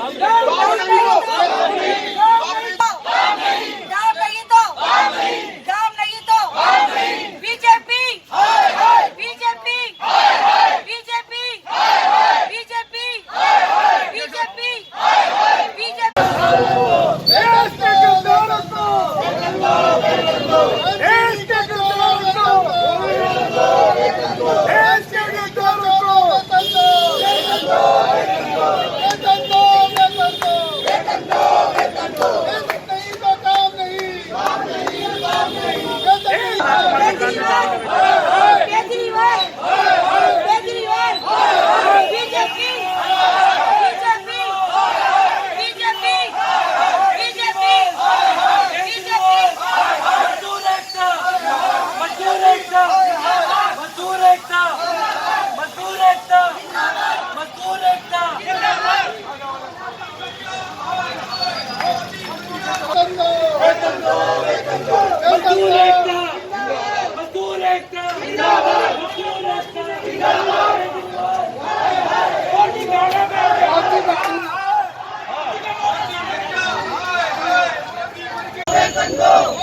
BJP BJP BJP BJP BJP BJP Kejriwal Kejriwal BJP BJP BJP BJP BJP मजदूर एकता मजदूर एकता मजदूर एकता मजदूर एकता मजदूर एकता मजदूर एकता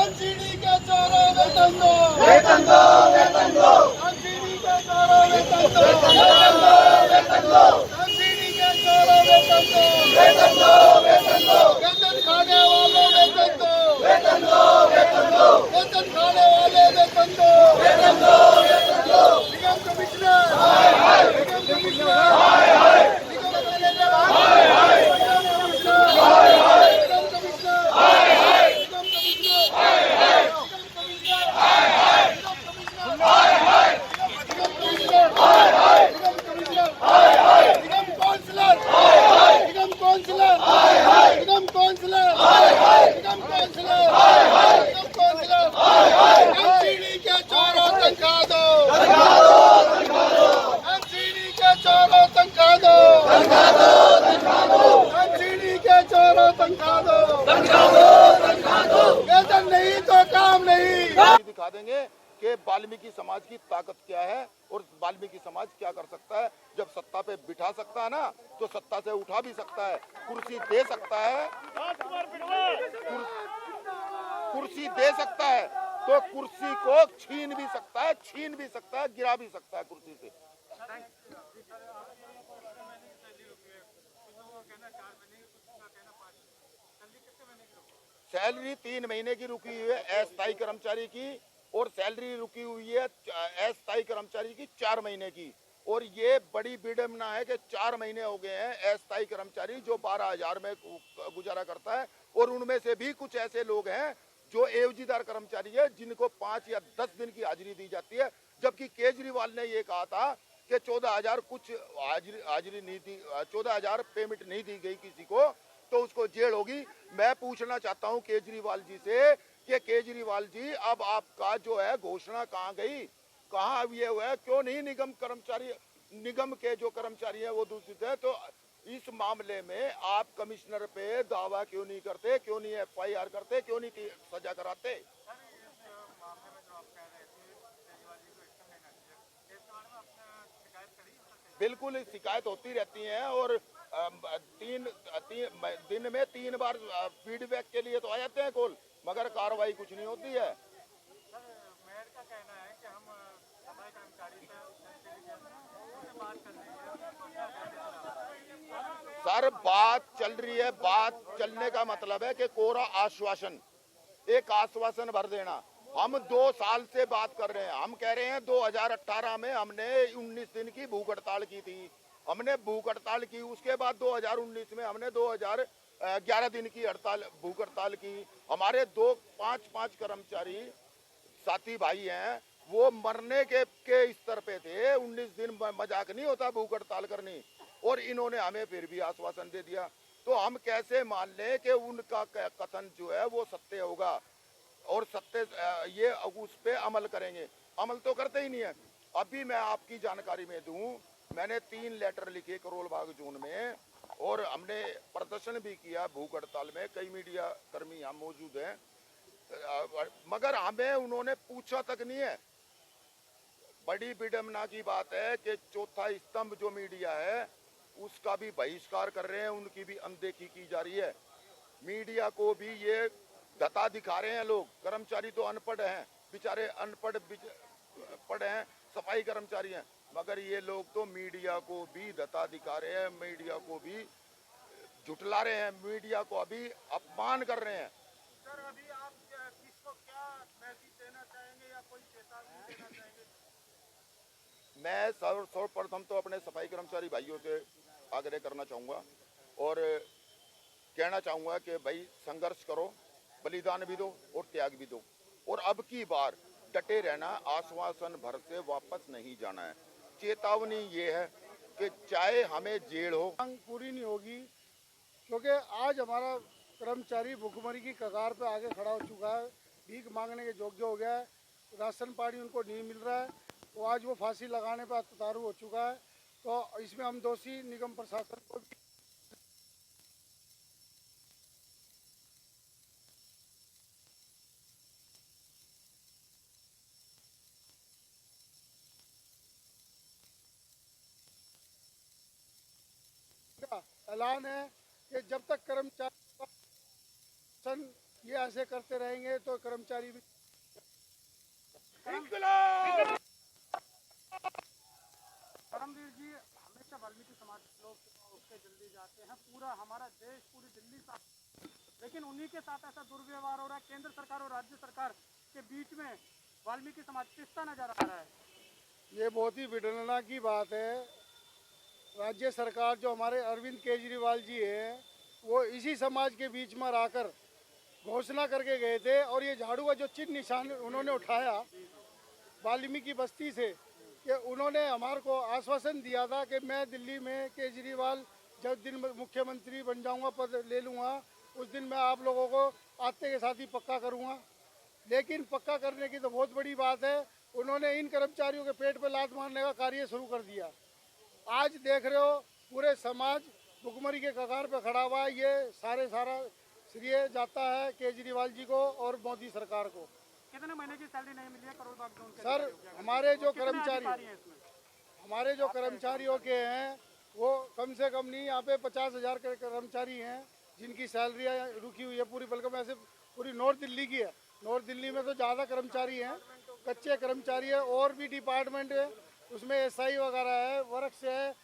एनसीडी के चोरों वेतन दो एनसीडी के चोरों वेतन दो एनसीडी के चोरों वेतन दो वेतन खाने वाले वेतन दो वेतन खाने वाले वेतन दो निगम कमिश्नर निगम कमिश्नर एनसीडी के चोरों तनखा दो एनसीडी के चोरों तनखा दो एनसीडी के चोरों तनखा दो वेतन नहीं तो काम नहीं। दिखा देंगे कि वाल्मीकि समाज की ताकत क्या है और वाल्मीकि समाज क्या कर सकता है। जब सत्ता पे बिठा सकता है ना तो सत्ता से उठा भी सकता है, कुर्सी दे सकता है, कुर्सी दे सकता है तो कुर्सी को छीन भी सकता है, गिरा भी सकता है कुर्सी से। सैलरी 3 महीने की रुकी हुई है अस्थायी कर्मचारी की और सैलरी रुकी हुई है अस्थायी कर्मचारी की 4 महीने की। और ये बड़ी विडंबना है कि 4 महीने हो गए हैं अस्थायी कर्मचारी जो 12,000 में गुजारा करता है और उनमें से भी कुछ ऐसे लोग हैं जो एवजीदार कर्मचारी है जिनको 5 या 10 दिन की हाजिरी दी जाती है। जबकि केजरीवाल ने ये कहा था कि 14,000 कुछ हाजिरी नहीं दी, 14,000 पेमेंट नहीं दी गई किसी को तो उसको जेल होगी। मैं पूछना चाहता हूं केजरीवाल जी से कि केजरीवाल जी अब आपका जो है घोषणा कहाँ गई, कहाँ ये हुआ है, क्यों नहीं निगम के जो कर्मचारी है वो दूषित है। तो इस मामले में आप कमिश्नर पे दावा क्यों नहीं करते, क्यों नहीं FIR करते, क्यों नहीं सजा कराते। बिल्कुल शिकायत होती रहती है और 3 दिन में 3 बार फीडबैक के लिए तो आ जाते हैं कॉल, मगर कार्रवाई कुछ नहीं होती है। मेयर का कहना है कि हम सफाई कर्मचारी से बात कर रहे हैं। सर बात चल रही है, बात चलने का मतलब है कि कोरा आश्वासन, एक आश्वासन भर देना। हम 2 साल से बात कर रहे हैं, हम कह रहे हैं 2018 में हमने 19 दिन की भूख हड़ताल की थी, हमने भूख हड़ताल की। उसके बाद 2019 में हमने 2011 दिन की भूख हड़ताल की। हमारे 5 कर्मचारी साथी भाई हैं वो मरने के स्तर पे थे। 19 दिन मजाक नहीं होता भूख हड़ताल करनी, और इन्होंने हमें फिर भी आश्वासन दे दिया। तो हम कैसे मान लें कि उनका कथन जो है वो सत्य होगा और सत्य ये उस पे अमल करेंगे। अमल तो करते ही नहीं है। अभी मैं आपकी जानकारी में दूं, मैंने 3 लेटर लिखे करोल बाग जोन में और हमने प्रदर्शन भी किया भूख हड़ताल में। कई मीडिया कर्मी यहाँ मौजूद हैं, मगर हमें उन्होंने पूछा तक नहीं है। बड़ी विडंबना की बात है कि चौथा स्तंभ जो मीडिया है उसका भी बहिष्कार कर रहे हैं, उनकी भी अनदेखी की जा रही है। मीडिया को भी ये दता दिखा रहे हैं लोग। कर्मचारी तो अनपढ़ हैं, बेचारे अनपढ़ पढ़ हैं, सफाई कर्मचारी हैं, मगर ये लोग तो मीडिया को भी दता दिखा रहे हैं, मीडिया को भी झुटला रहे हैं, मीडिया को अभी अपमान कर रहे हैं। सर अभी आप किसको क्या मैसेज देना चाहेंगे या कोई चेतावनी देना चाहेंगे? मैं सर्वप्रथम तो अपने सफाई कर्मचारी भाइयों से आग्रह करना चाहूँगा और कहना चाहूँगा कि भाई संघर्ष करो, बलिदान भी दो और त्याग भी दो, और अब की बार डटे रहना, आश्वासन भर से वापस नहीं जाना है। चेतावनी ये है कि चाहे हमें जेल हो, मांग पूरी नहीं होगी, क्योंकि आज हमारा कर्मचारी भुखमरी की कगार पे आगे खड़ा हो चुका है, भीख मांगने के योग्य हो गया है, राशन पानी उनको नहीं मिल रहा है, तो आज वो फांसी लगाने पर उतारू हो चुका है। तो इसमें हम दोषी निगम प्रशासन को भी ऐलान है कि जब तक कर्मचारी ये ऐसे करते रहेंगे तो कर्मचारी भी परमवीर जी, हमेशा वाल्मीकि समाज के लोग उसके जल्दी जाते हैं, पूरा हमारा देश, पूरी दिल्ली साथ, लेकिन उन्हीं के साथ ऐसा दुर्व्यवहार हो रहा है। केंद्र सरकार और राज्य सरकार के बीच में वाल्मीकि समाज पिसता नजर आ रहा है। ये बहुत ही विडंबना की बात है। राज्य सरकार जो हमारे अरविंद केजरीवाल जी हैं, वो इसी समाज के बीच में रहकर घोषणा करके गए थे, और ये झाड़ू का जो चिन्ह निशान उन्होंने उठाया वाल्मीकि बस्ती से, कि उन्होंने हमारे को आश्वासन दिया था कि मैं दिल्ली में केजरीवाल जब दिन मुख्यमंत्री बन जाऊंगा, पद ले लूँगा, उस दिन मैं आप लोगों को आते के साथ ही पक्का करूँगा। लेकिन पक्का करने की तो बहुत बड़ी बात है, उन्होंने इन कर्मचारियों के पेट पर लात मारने का कार्य शुरू कर दिया। आज देख रहे हो पूरे समाज भुखमरी के कगार पर खड़ा हुआ है। ये सारा श्रेय जाता है केजरीवाल जी को और मोदी सरकार को। कितने महीने की सैलरी नहीं मिली है करोल बाग जोन के? सर, हमारे जो कर्मचारियों के हैं वो कम से कम नहीं, यहाँ पे 50,000 के कर्मचारी हैं जिनकी सैलरियाँ रुकी हुई है पूरी, बल्कि वैसे पूरी नॉर्थ दिल्ली की है। नॉर्थ दिल्ली में तो ज़्यादा कर्मचारी हैं, कच्चे कर्मचारी है, और भी डिपार्टमेंट है, उसमें SI वगैरह है, वर्क्स है,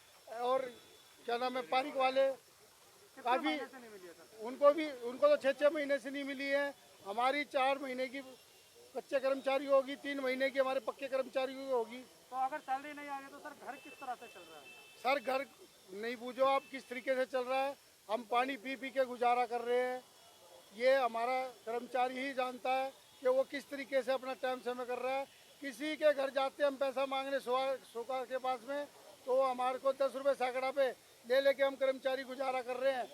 और क्या नाम है, पारिक वाले काफ़ी, उनको तो 6-6 महीने से नहीं मिली है। हमारी 4 महीने की कच्चे कर्मचारी होगी, 3 महीने की हमारे पक्के कर्मचारी होगी। तो अगर सैलरी नहीं आ रही तो सर घर किस तरह से चल रहा है? सर, घर नहीं पूछो आप किस तरीके से चल रहा है, हम पानी पी पी के गुजारा कर रहे हैं। ये हमारा कर्मचारी ही जानता है कि वो किस तरीके से अपना टाइम समय कर रहा है। किसी के घर जाते हम पैसा मांगने सुखा के पास में, तो हमारे को 10 रुपये सैकड़ा पे ले लेके हम कर्मचारी गुजारा कर रहे हैं।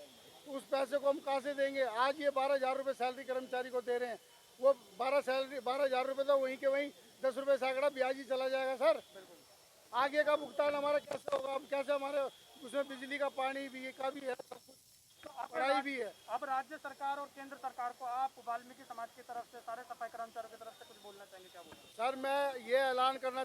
उस पैसे को हम कहाँ से देंगे? आज ये 12,000 रुपये सैलरी कर्मचारी को दे रहे हैं, वो 12,000 रुपये तो वहीं के वहीं 10 रुपये सैकड़ा ब्याज ही चला जाएगा। सर, आगे का भुगतान हमारा कैसे होगा? हम कैसे, हमारे उसमें बिजली का पानी भी का भी है, पढ़ाई भी है। अब राज्य सरकार और केंद्र सरकार को आप वाल्मीकि समाज की तरफ से, सारे सफाई कर्मचारियों की तरफ से कुछ बोलना चाहेंगे? क्या बोलना? सर, मैं ये ऐलान करना